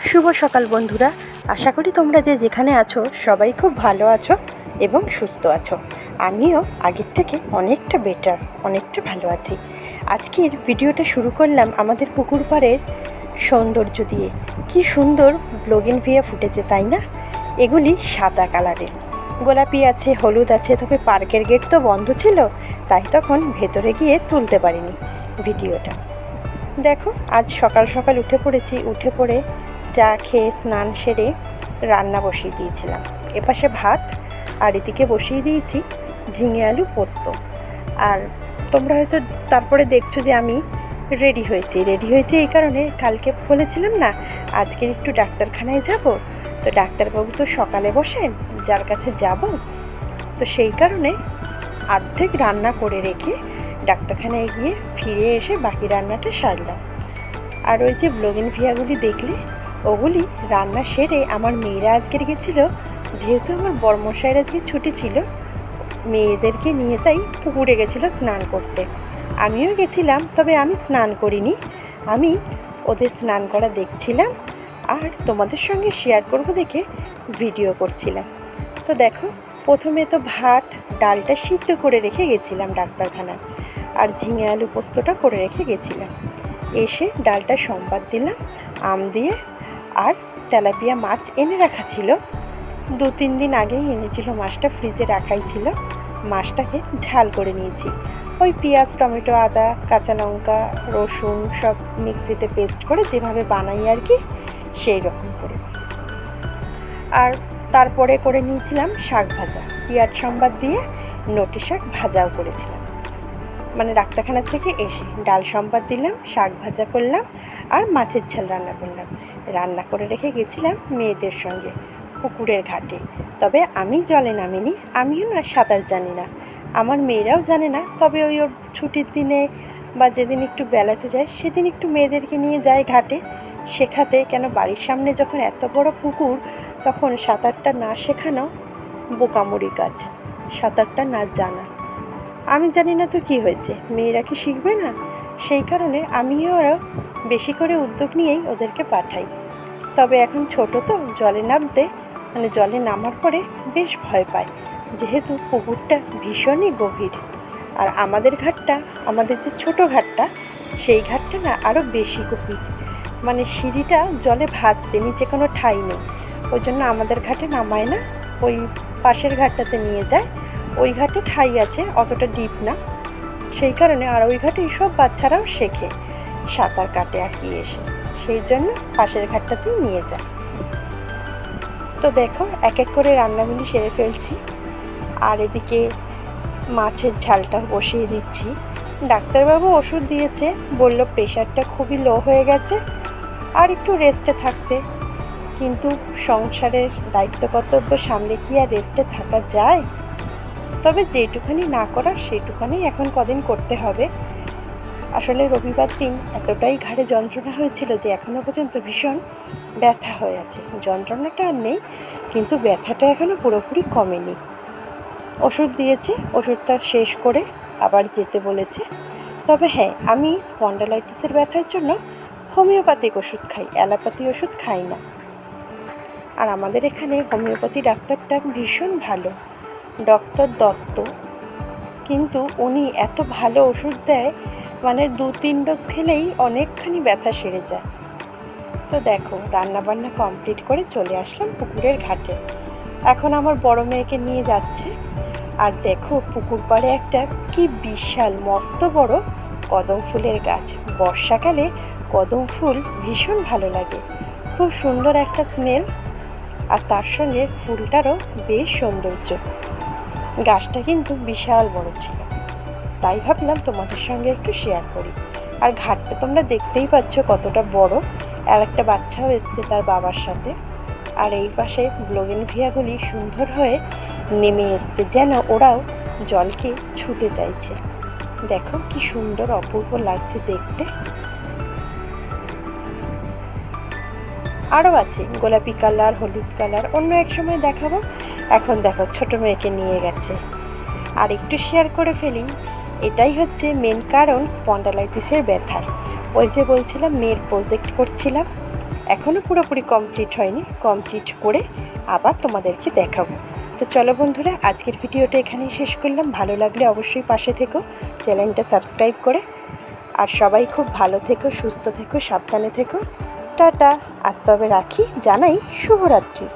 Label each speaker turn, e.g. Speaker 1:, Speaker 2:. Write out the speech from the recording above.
Speaker 1: শুভ সকাল বন্ধুরা, আশা করি তোমরা যে যেখানে আছো সবাই খুব ভালো আছো এবং সুস্থ আছো। আমিও আগের থেকে অনেকটা বেটার, অনেকটা ভালো আছি। আজকের ভিডিওটা শুরু করলাম আমাদের পুকুর পাড়ের সৌন্দর্য দিয়ে। কি সুন্দর বোগেনভিলিয়া ফুটেছে, তাই না? এগুলি সাদা কালারের, গোলাপি আছে, হলুদ আছে। তবে পার্কের গেট তো বন্ধ ছিল, তাই তখন ভেতরে গিয়ে তুলতে পারিনি ভিডিওটা। দেখো, আজ সকাল সকাল উঠে পড়েছি। উঠে পড়ে চা খেয়ে স্নান সেরে রান্না বসিয়ে দিয়েছিলাম। এপাশে ভাত আর এদিকে বসিয়ে দিয়েছি ঝিঙে আলু পোস্ত। আর তোমরা হয়তো তারপরে দেখছো যে আমি রেডি হয়েছি এই কারণে, কালকে বলেছিলাম না আজকের একটু ডাক্তারখানায় যাব। তো ডাক্তারবাবু তো সকালে বসেন, যার কাছে যাব, তো সেই কারণে অর্ধেক রান্না করে রেখে ডাক্তারখানায় গিয়ে ফিরে এসে বাকি রান্নাটা সারলাম। আর ওই যে বোগেনভিলিয়াগুলি দেখলে, ওগুলি রান্না সেরে আমার মেয়েরা আজকের গেছিলো, যেহেতু আমার বরমশাইয়ের আজকে ছুটি ছিল, মেয়েদেরকে নিয়ে তাই পুকুরে গেছিলো স্নান করতে। আমিও গেছিলাম, তবে আমি স্নান করিনি, আমি ওদের স্নান করা দেখছিলাম আর তোমাদের সঙ্গে শেয়ার করব দেখে ভিডিও করছিলাম। তো দেখো, প্রথমে তো ভাত ডালটা সিদ্ধ করে রেখে গেছিলাম ডাক্তারখানায়, আর ঝিঙে আলু পোস্তটা করে রেখে গেছিলাম। এসে ডালটা সম্বাদ দিলাম আম দিয়ে। আর তেলাপিয়া মাছ এনে রাখা ছিল, 2-3 দিন আগেই এনেছিল মাছটা, ফ্রিজে রাখাই ছিল। মাছটাকে ঝাল করে নিয়েছি, ওই পেঁয়াজ, টমেটো, আদা, কাঁচা লঙ্কা, রসুন সব মিক্সিতে পেস্ট করে যেভাবে বানাই আর কি, সেই রকম করে। আর তারপরে করে নিয়েছিলাম শাক ভাজা, পেঁয়াজ সম্বাদ দিয়ে নোটে শাক ভাজাও করেছিলাম। মানে ডাক্তারখানার থেকে এসে ডাল সম্বাদ দিলাম, শাক ভাজা করলাম আর মাছের ঝাল রান্না করলাম। রান্না করে রেখে গেছিলাম মেয়েদের সঙ্গে পুকুরের ঘাটে। তবে আমি জলে নামিনি, আমিও না সাঁতার জানি না, আমার মেয়েরাও জানে না। তবে ওই ওর ছুটির দিনে বা যেদিন একটু বেলাতে যায় সেদিন একটু মেয়েদেরকে নিয়ে যায় ঘাটে শেখাতে। কেন, বাড়ির সামনে যখন এত বড় পুকুর, তখন সাঁতারটা না শেখানো বোকামুড়ি কাজ, সাঁতারটা না জানা। আমি জানি না তো কী হয়েছে, মেয়েরা কি শিখবে না? সেই কারণে আমিও ওরা বেশি করে উদ্যোগ নিয়েই ওদেরকে পাঠাই। তবে এখন ছোট তো, জলে নামতে মানে জলে নামার পরে বেশ ভয় পায়, যেহেতু পুকুরটা ভীষণই গভীর। আর আমাদের ঘাটটা, আমাদের যে ছোট ঘাটটা, সেই ঘাটটা না আরও বেশি গভীর। মানে সিঁড়িটা জলে ভাসছে, নিচে কোনো ঠাঁই নেই। ওই জন্য আমাদের ঘাটে নামায় না, ওই পাশের ঘাটটাতে নিয়ে যায়। ওই ঘাটে ঠাঁই আছে, অতটা ডিপ না, সেই কারণে। আর ওই ঘাটে সব বাচ্চারাও শেখে, সাঁতার কাটে আর কি এসে, সেই জন্য পাশের ঘাটটাতেই নিয়ে যায়। তো দেখো, এক এক করে রান্নাগুলি সেরে ফেলছি। আর এদিকে মাছের ঝালটা বসিয়ে দিচ্ছি। ডাক্তারবাবু ওষুধ দিয়েছে, বলল প্রেশারটা খুবই লো হয়ে গেছে আর একটু রেস্টে থাকতে। কিন্তু সংসারের দায়িত্ব কর্তব্য সামলে কি আর রেস্টে থাকা যায়? তবে যেটুখানি না করার সেটুখানি এখন কদিন করতে হবে। আসলে রবিবার দিন এতটাই ঘাড়ে যন্ত্রণা হয়েছিল যে এখনও পর্যন্ত ভীষণ ব্যথা হয়ে আছে। যন্ত্রণাটা আর নেই, কিন্তু ব্যথাটা এখনও পুরোপুরি কমেনি। ওষুধ দিয়েছে, ওষুধটা শেষ করে আবার যেতে বলেছে। তবে হ্যাঁ, আমি স্পন্ডালাইটিসের ব্যথার জন্য হোমিওপ্যাথিক ওষুধ খাই, অ্যালোপ্যাথি ওষুধ খাই না। আর আমাদের এখানে হোমিওপ্যাথি ডাক্তারটা ভীষণ ভালো, ডক্টর দত্ত। কিন্তু উনি এত ভালো ওষুধ দেয়, মানে 2-3 ডোজ খেলেই অনেকখানি ব্যথা সেরে যায়। তো দেখো, রান্নাবান্না কমপ্লিট করে চলে আসলাম পুকুরের ঘাটে। এখন আমার বড় মেয়েকে নিয়ে যাচ্ছে। আর দেখো, পুকুর পাড়ে একটা কি বিশাল মস্ত বড় কদম ফুলের গাছ। বর্ষাকালে কদম ফুল ভীষণ ভালো লাগে, খুব সুন্দর একটা স্মেল, আর তার সঙ্গে ফুলটারও বেশ সৌন্দর্য। গাছটা কিন্তু বিশাল বড় ছিল, তাই ভাবলাম তোমাদের সঙ্গে একটু শেয়ার করি। আর ঘাটটা তোমরা দেখতেই পাচ্ছ কতটা বড়। আর একটা বাচ্চাও এসছে তার বাবার সাথে। আর এই পাশে বোগেনভিলিয়াগুলি সুন্দর হয়ে নেমে এসছে, যেন ওরাও জলকে ছুঁতে চাইছে। দেখো কি সুন্দর অপূর্ব লাগছে দেখতে। আরও আছে গোলাপি কালার, হলুদ কালার, অন্য এক সময় দেখাবো। এখন দেখো ছোট মেয়েকে নিয়ে গেছে। আর একটু শেয়ার করে ফেলি, এটাই হচ্ছে মেন কারণ স্পন্ডালাইটিসের ব্যথার। ওই যে বলছিলাম মেয়ের প্রজেক্ট করছিলাম, এখনও পুরোপুরি কমপ্লিট হয়নি, কমপ্লিট করে আবার তোমাদেরকে দেখাবো। তো চলো বন্ধুরা, আজকের ভিডিওটা এখানেই শেষ করলাম। ভালো লাগলে অবশ্যই পাশে থেকো, চ্যানেলটা সাবস্ক্রাইব করে। আর সবাই খুব ভালো থেকো, সুস্থ থেকো, সাবধানে থেকো। টাটা, আজ তবে রাখি, জানাই শুভরাত্রি।